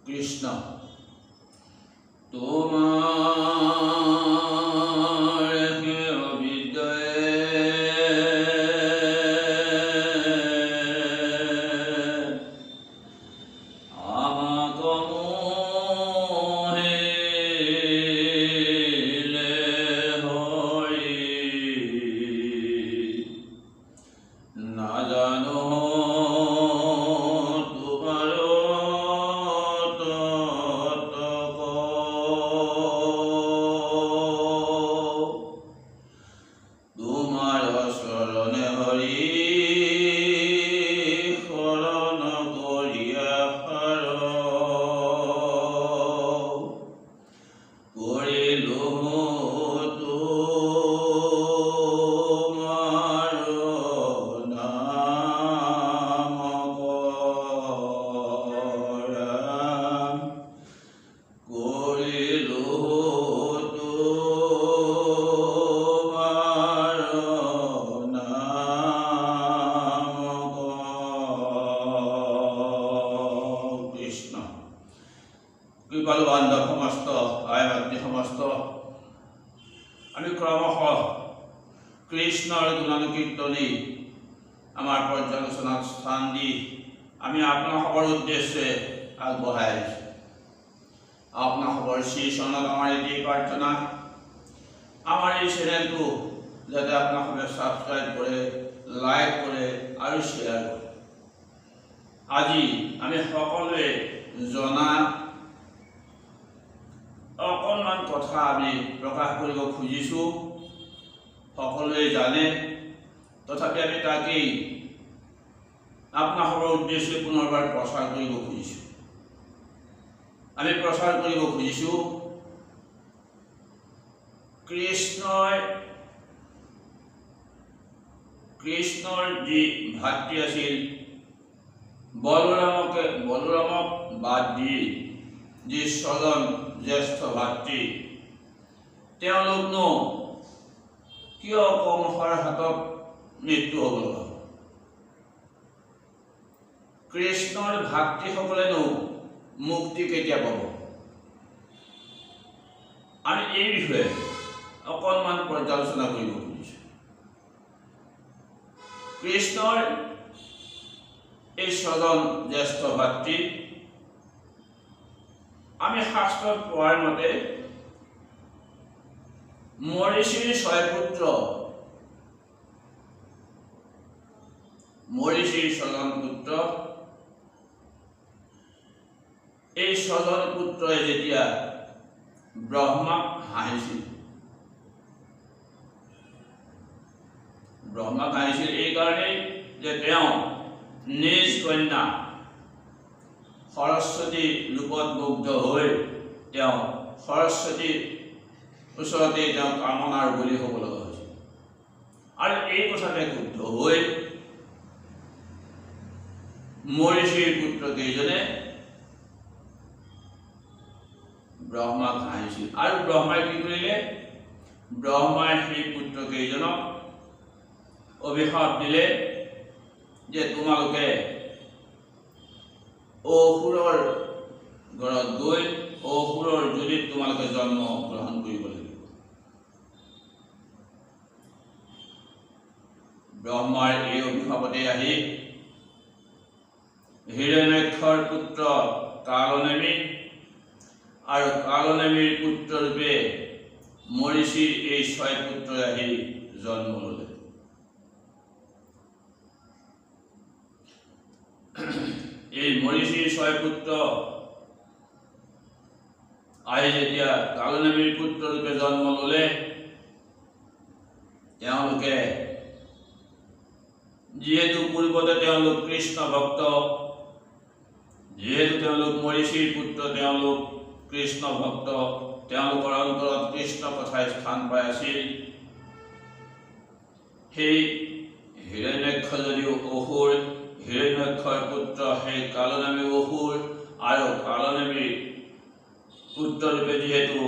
কৃষ্ণ তোমার হৃদয়ে আমাকে মোহিলে হরি না জানো কৃপালু বান্ধব সমস্ত আই মাতৃ সমস্ত আমি ক্রমশ কৃষ্ণৰ গুণানুকীৰ্তনী আমাৰ পৰ্যালোচনাত স্থান দি আমি আপোনালোকৰ উদ্দেশ্যে আগবঢ়াই আহিছোঁ। আপোনালোকৰ শ্ৰী চৰণত আমাৰ এটি প্ৰাৰ্থনা, আমাৰ এই চেনেলটো যাতে আপোনালোকে ছাবস্ক্ৰাইব কৰে, লাইক কৰে আৰু শ্বেয়াৰ কৰে। আজি আমি সকলোৱে জনা অকণমান কথা আমি প্ৰকাশ কৰিব খুজিছোঁ। সকলোৱে জানে, তথাপি আমি তাকেই আপোনালোকৰ উদ্দেশ্যে পুনৰবাৰ প্ৰচাৰ কৰিব খুজিছোঁ। আমি প্ৰচাৰ কৰিব খুজিছোঁ কৃষ্ণৰ যি ভাতৃ আছিল বলৰামক বাদ দি যি ছজন জ্যেষ্ঠ ভাতৃ, তেওঁলোকনো কিয় কংসৰ হাতত মৃত্যু হ'ব লগা হ'ল? কৃষ্ণৰ ভাতৃসকলেনো মুক্তি কেতিয়া পাব? আমি এই বিষয়ে অকণমান পৰ্যালোচনা কৰিব খুজিছোঁ। কৃষ্ণৰ এই ছজন জ্যেষ্ঠ ভাতৃ আমি শাস্ত্ৰত পোৱাৰ মতে মৰীচিৰ ছয় পুত্ৰ, মৰীচিৰ ছজন পুত্ৰ। এই ছজন পুত্ৰই যেতিয়া ব্ৰহ্মাক হাঁহিছিল, এইকাৰণেই যে তেওঁ নিজ কন্যা সৰস্বতী ৰূপত মুগ্ধ হৈ তেওঁ সৰস্বতীৰ ওচৰতে তেওঁ কামনাৰ বলি হ'ব লগা হৈছিল। আৰু এই কথাতে ক্ষুব্ধ হৈ মৰীচিৰ পুত্ৰ কেইজনে ব্ৰহ্মাক হাঁহিছিল। আৰু ব্ৰহ্মাই কি কৰিলে? ব্ৰহ্মাই সেই পুত্ৰ কেইজনক অভিশাপ দিলে যে তোমালোকে অসুৰৰ ঘৰত গৈ অসুৰৰ যোনিত তোমালোকে জন্ম গ্ৰহণ কৰিব লাগিব। ব্ৰহ্মাৰ এই অভিশাপতে আহি হিৰণ্যাক্ষৰ পুত্ৰ কালনেমী আৰু কালনেমীৰ পুত্ৰৰূপে মৰীচিৰ এই ছয় পুত্ৰই আহি জন্ম ল'লে। এই মৰীচিৰ ছয় পুত্ৰ আহি যেতিয়া কালনেমীৰ পুত্ৰৰূপে জন্ম ল'লে, তেওঁলোকে যিহেতু পূৰ্বতে তেওঁলোক কৃষ্ণ ভক্ত, যিহেতু তেওঁলোক মৰীচিৰ পুত্ৰ, তেওঁলোক কৃষ্ণ ভক্ত, তেওঁলোকৰ অন্তৰত কৃষ্ণ কথাই স্থান পাই আছিল। সেই হিৰণ্যাক্ষ যদিও অসুৰ, হিৰণ্যাক্ষৰ পুত্ৰ সেই কালনেমী অসুৰ, আৰু কালনেমীৰ পুত্ৰৰূপে যিহেতু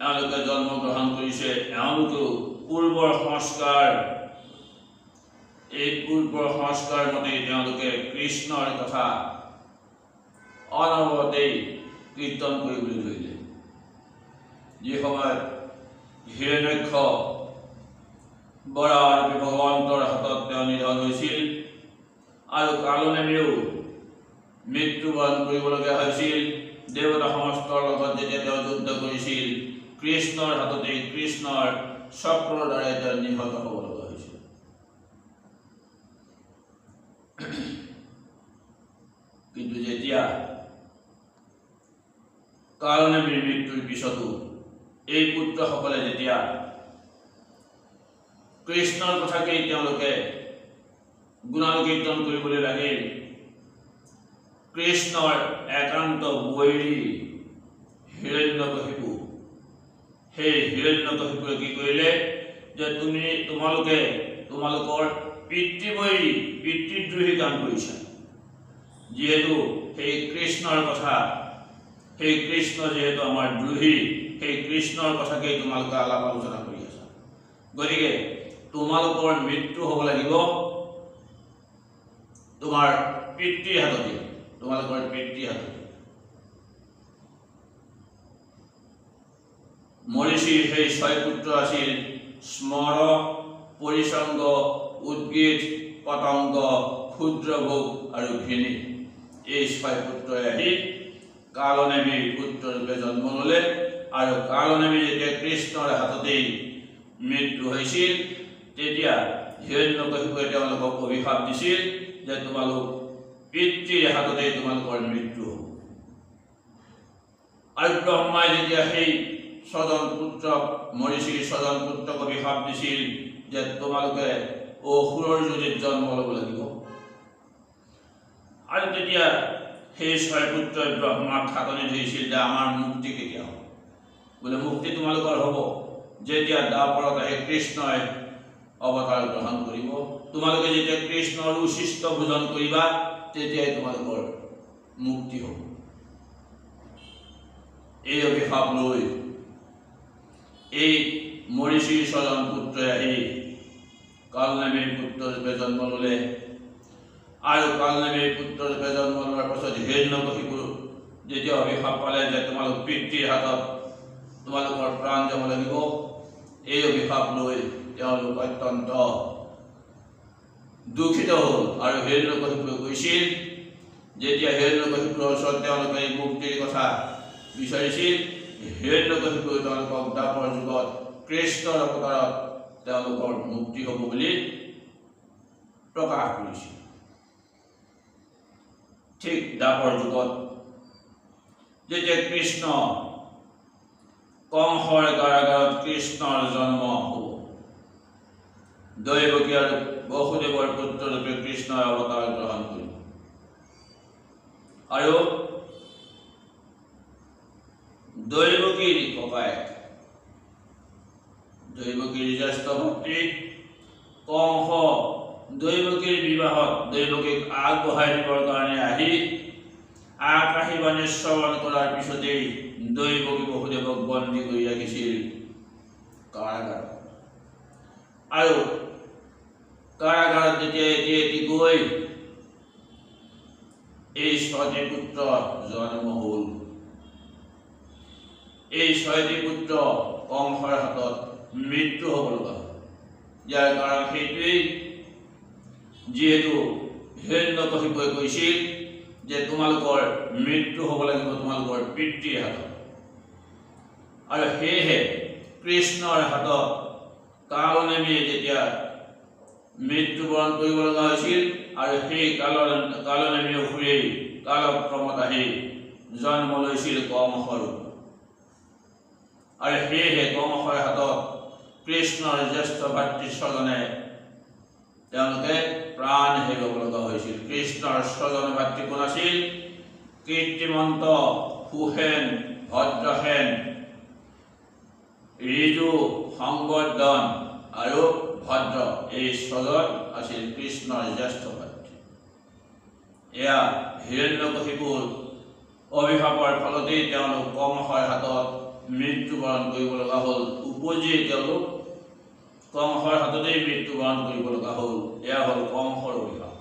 এওঁলোকে জন্মগ্ৰহণ কৰিছে, এওঁলোকেও পূৰ্বৰ সংস্কাৰ, এই পূৰ্বৰ সংস্কাৰ মতে তেওঁলোকে কৃষ্ণৰ কথা অনবৰতেই কীৰ্তন কৰিবলৈ ধৰিলে। যি সময়ত হিৰণ্যাক্ষ বৰাহ ভগৱন্তৰ হাতত তেওঁ নিধন হৈছিল আৰু কালনেমীয়েও মৃত্যুবৰণ কৰিবলগীয়া হৈছিল, দেৱতা সমস্তৰ লগত যেতিয়া তেওঁ যুদ্ধ কৰিছিল, কৃষ্ণৰ হাততে কৃষ্ণৰ চক্ৰৰ দ্বাৰাই তেওঁ নিহত হ'ব লগা হৈছিল। কিন্তু যেতিয়া কালনেমীৰ মৃত্যুৰ পিছতো এই পুত্ৰসকলে যেতিয়া কৃষ্ণৰ কথাকেই তেওঁলোকে গুণানুকীৰ্তন কৰিবলৈ লাগিল, কৃষ্ণৰ একান্ত বৈৰী হিৰণ্যকশিপু, সেই হিৰণ্যকশিপুৱে কি কৰিলে যে তোমালোকে তোমালোকৰ পিতৃবৈৰী পিতৃদ্ৰোহী কাম কৰিছা। যিহেতু সেই কৃষ্ণৰ কথা, সেই কৃষ্ণ যিহেতু আমাৰ দ্ৰোহী, সেই কৃষ্ণৰ কথাকেই তোমালোকে আলাপ আলোচনা কৰি আছা, গতিকে তোমালোকৰ মৃত্যু হ'ব লাগিব তোমাৰ পিতৃৰ হাততে, তোমালোকৰ পিতৃৰ হাততে। মৰীচিৰ সেই 6 পুত্ৰ আছিল স্মৰ, পৰিসংগ, উদ্গীত, পতংগ, ক্ষুদ্ৰভোগ আৰু ঘৃণী। এই 6 পুত্ৰই আহি কালনেমীৰ পুত্ৰৰূপে জন্ম ল'লে আৰু কালনেমী যেতিয়া কৃষ্ণৰ হাততেই মৃত্যু হৈছিল, তেতিয়া হিৰণ্যকশিপুৱে তেওঁলোকক অভিশাপ দিছিল যে তোমালোক পিতৃৰ হাততেই তোমালোকৰ মৃত্যু হ'ব। আৰু ব্ৰহ্মাই যেতিয়া সেই 6জন পুত্ৰক, মৰীচিৰ 6জন পুত্ৰক অভিশাপ দিছিল যে তোমালোকে অসুৰৰ যোনিত জন্ম ল'ব লাগিব, আৰু তেতিয়া সেই 6 পুত্ৰই ব্ৰহ্মাক খাটনি ধৰিছিল যে আমাৰ মুক্তি কেতিয়া হ'ব। বোলে মুক্তি তোমালোকৰ হ'ব যেতিয়া দ্বাপৰত আহি কৃষ্ণই অৱতাৰ গ্ৰহণ কৰিব, তোমালোকে যেতিয়া কৃষ্ণৰ উচিষ্ট ভোজন কৰিবা তেতিয়াই তোমালোকৰ মুক্তি হ'ব। এই অভিশাপ লৈ এই মৰীচিৰ 6জন পুত্ৰই আহি কালনেমীৰ পুত্ৰৰূপে জন্ম ল'লে, আৰু কালনেমীৰ পুত্ৰৰূপে জন্ম লোৱাৰ পাছত হিৰণ্যকশিপু যেতিয়া অভিশাপ পালে যে তোমালোক পিতৃৰ হাতত তোমালোকৰ প্ৰাণ যাব লাগিব, এই অভিশাপ লৈ তেওঁলোক অত্যন্ত দুখিত হ'ল। আৰু হিৰণ্যকশিপুৱে কৈছিল, যেতিয়া হিৰণ্যকশিপুৰ ওচৰত তেওঁলোকে এই মুক্তিৰ কথা বিচাৰিছিল, হিৰণ্যকশিপুৱে তেওঁলোকক দ্বাপৰ যুগত কৃষ্ণৰ অৱতাৰত তেওঁলোকৰ মুক্তি হ'ব বুলি প্ৰকাশ কৰিছিল। ঠিক দ্বাপৰ যুগত যেতিয়া কৃষ্ণ কংসৰ কাৰাগাৰত কৃষ্ণৰ জন্ম হ'ব, দৈৱকী আৰু বসুদেৱৰ পুত্ৰৰূপে কৃষ্ণৰ অৱতাৰ গ্ৰহণ কৰিব, আৰু দৈৱকীৰ ককায়েক, দৈৱকীৰ জ্যেষ্ঠ ভাতৃ কংস দৈৱকীৰ বিবাহত দৈৱকীক আগবঢ়াই দিবৰ কাৰণে আহি আকাশীবাণী শ্ৰৱণ কৰাৰ পিছতেই দৈৱকী বসুদেৱক বন্দী কৰি ৰাখিছিল কাৰাগাৰত। আৰু কাৰাগাৰত যেতিয়া এটি গৈ এই 6টি পুত্ৰ জন্ম হ'ল, এই 6টি পুত্ৰ কংসৰ হাতত মৃত্যু হ'ব লগা হ'ল। ইয়াৰ কাৰণ সেইটোৱেই, যিহেতু হিৰণ্যকশিপুৱে কৈছিল যে তোমালোকৰ মৃত্যু হ'ব লাগিব তোমালোকৰ পিতৃৰ হাতত, আৰু সেয়েহে কৃষ্ণৰ হাতত কালনেমীয়ে যেতিয়া মৃত্যুবৰণ কৰিব লগা হৈছিল, আৰু সেই কালনেমী অসুৰেই কালক্ৰমত আহি জন্ম লৈছিল কংসৰ, আৰু সেয়েহে কংসৰ হাতত কৃষ্ণৰ জ্যেষ্ঠ ভাতৃ 6জনে তেওঁলোকে প্ৰাণ হেৰুৱাব লগা হৈছিল। কৃষ্ণৰ 6জন ভাতৃ কোন আছিল? কীৰ্তিমন্ত, সুসেন, ভদ্ৰসেন, ঋজু, সংবৰ্ধন আৰু ভদ্ৰ। এই 6জন আছিল কৃষ্ণৰ জ্যেষ্ঠ ভাতৃ। এয়া হিৰণ্যকশিপুৰ অভিশাপৰ ফলতেই তেওঁলোক কংসৰ হাতত মৃত্যুবৰণ কৰিব লগা হ'ল, উপজিয়ে তেওঁলোক কংসৰ হাততেই মৃত্যুবৰণ কৰিব লগা হ'ল। এয়া হ'ল কংসৰ অভিশাপ।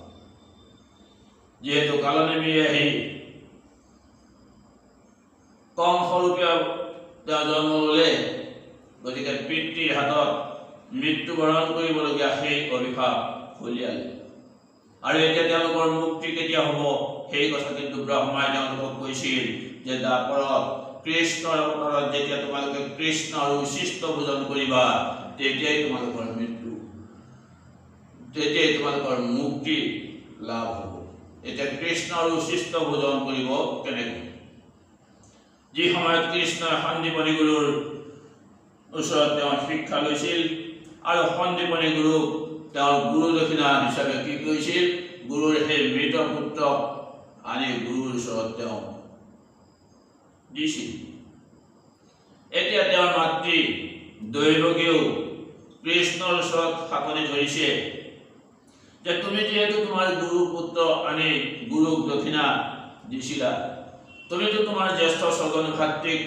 যিহেতু কালনেমীয়ে আহি কংসৰূপে তেওঁ জন্ম ল'লে, গতিকে পিতৃৰ হাতত মৃত্যুবৰণ কৰিবলগীয়া সেই অভিশাপ ফলিয়ালে। আৰু এতিয়া তেওঁলোকৰ মুক্তি কেতিয়া হ'ব সেই কথা কিন্তু ব্ৰহ্মাই তেওঁলোকক কৈছিল যে দ্বাপৰত কৃষ্ণৰ অৱতাৰত যেতিয়া তোমালোকে কৃষ্ণ আৰু উচিষ্ট ভোজন কৰিবা, তেতিয়াই তোমালোকৰ মৃত্যু, তেতিয়াই তোমালোকৰ মুক্তি লাভ হ'ব। এতিয়া কৃষ্ণ আৰু উচিষ্ট ভোজন কৰিব কেনেকৈ? যি সময়ত কৃষ্ণই সন্দীপনী গুৰুৰ ওচৰত তেওঁ শিক্ষা লৈছিল আৰু সন্দীপনী গুৰুক তেওঁৰ গুৰু দক্ষিণা হিচাপে কি কৰিছিল? গুৰুৰ সেই মৃত পুত্ৰক আনি গুৰুৰ ওচৰত তেওঁ দিছিল। এতিয়া তেওঁৰ মাতৃ দৈৱকীয়েও কৃষ্ণৰ ওচৰত সাকনি ধৰিছে যে তুমি যিহেতু তোমাৰ গুৰু পুত্ৰ আনি গুৰুক দক্ষিণা দিছিলা, তুমিতো তোমাৰ জ্যেষ্ঠ স্বজন ভাতৃক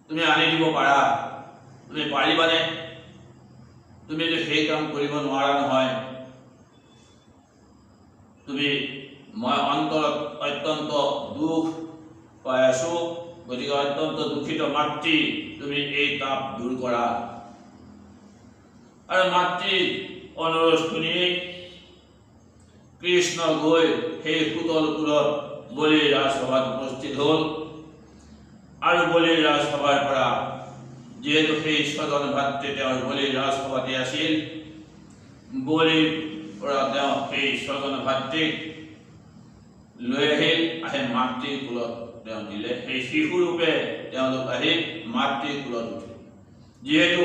তুমি আনি দিব পাৰা, তুমি পাৰিবানে? তুমিতো সেই কাম কৰিব নোৱাৰা নহয়। মই অন্তৰত অত্যন্ত দুখ পাই আছো, গতিকে অত্যন্ত দুখিত মাতৃ, তুমি এই তাপ দূৰ কৰা। আৰু মাতৃৰ অনুৰোধ শুনি কৃষ্ণ গৈ সেই সুতলপুৰত বলিৰ ৰাজসভাত উপস্থিত হ'ল। আৰু বলিৰ ৰাজসভাৰ পৰা যিহেতু সেই স্বজন ভাতৃ তেওঁৰ বলিৰ ৰাজসভাতে আছিল, বলিৰ পৰা তেওঁ সেই স্বজন ভাতৃক লৈ আহি মাতৃৰ কোলত তেওঁ দিলে। সেই শিশুৰূপে তেওঁলোক আহি মাতৃৰ কোলত উঠিল। যিহেতু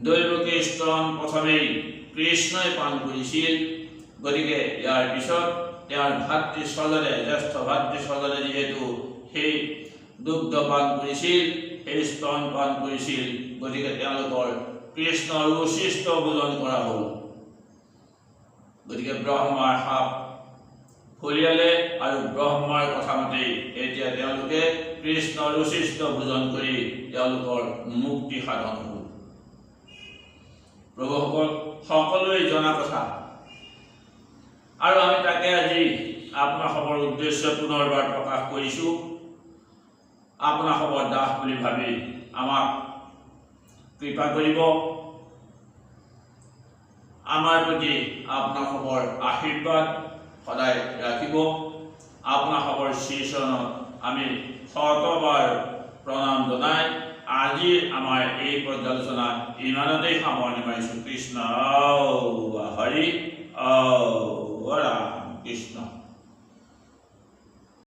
দৈৱকীৰ স্তন প্ৰথমেই কৃষ্ণই পান কৰিছিল, গতিকে ইয়াৰ পিছত তেওঁৰ ভাতৃ স্বজনে, জ্যেষ্ঠ ভাতৃ স্বজনে যিহেতু সেই দুগ্ধ পান কৰিছিল, সেই স্তন পান কৰিছিল, গতিকে তেওঁলোকৰ কৃষ্ণৰ উচিষ্ট ভোজন কৰা হ'ল। গতিকে ব্ৰহ্মাৰ শাপ ফলিয়ালে আৰু ব্ৰহ্মাৰ কথা মতেই এতিয়া তেওঁলোকে কৃষ্ণৰ উচিষ্ট ভোজন কৰি তেওঁলোকৰ মুক্তি সাধন হ'ল। প্ৰভুসকল, সকলোৱে জনা কথা, আৰু আমি তাকে আজি আপোনাসৱৰ উদ্দেশ্য পুনৰবাৰ প্ৰকাশ কৰিছোঁ। আপোনাসৱৰ দাস বুলি ভাবি আমাক কৃপা কৰিব। আমাৰ প্ৰতি আপোনাসৱৰ আশীৰ্বাদ সদায় ৰাখিব। আপোনাসৱৰ শ্ৰীচৰণত আমি শতবাৰ প্ৰণাম জনাই আজিৰ আমাৰ এই পৰ্যালোচনা ইমানতেই সামৰণি মাৰিছোঁ। কৃষ্ণ হৰি ৰাম কৃষ্ণ।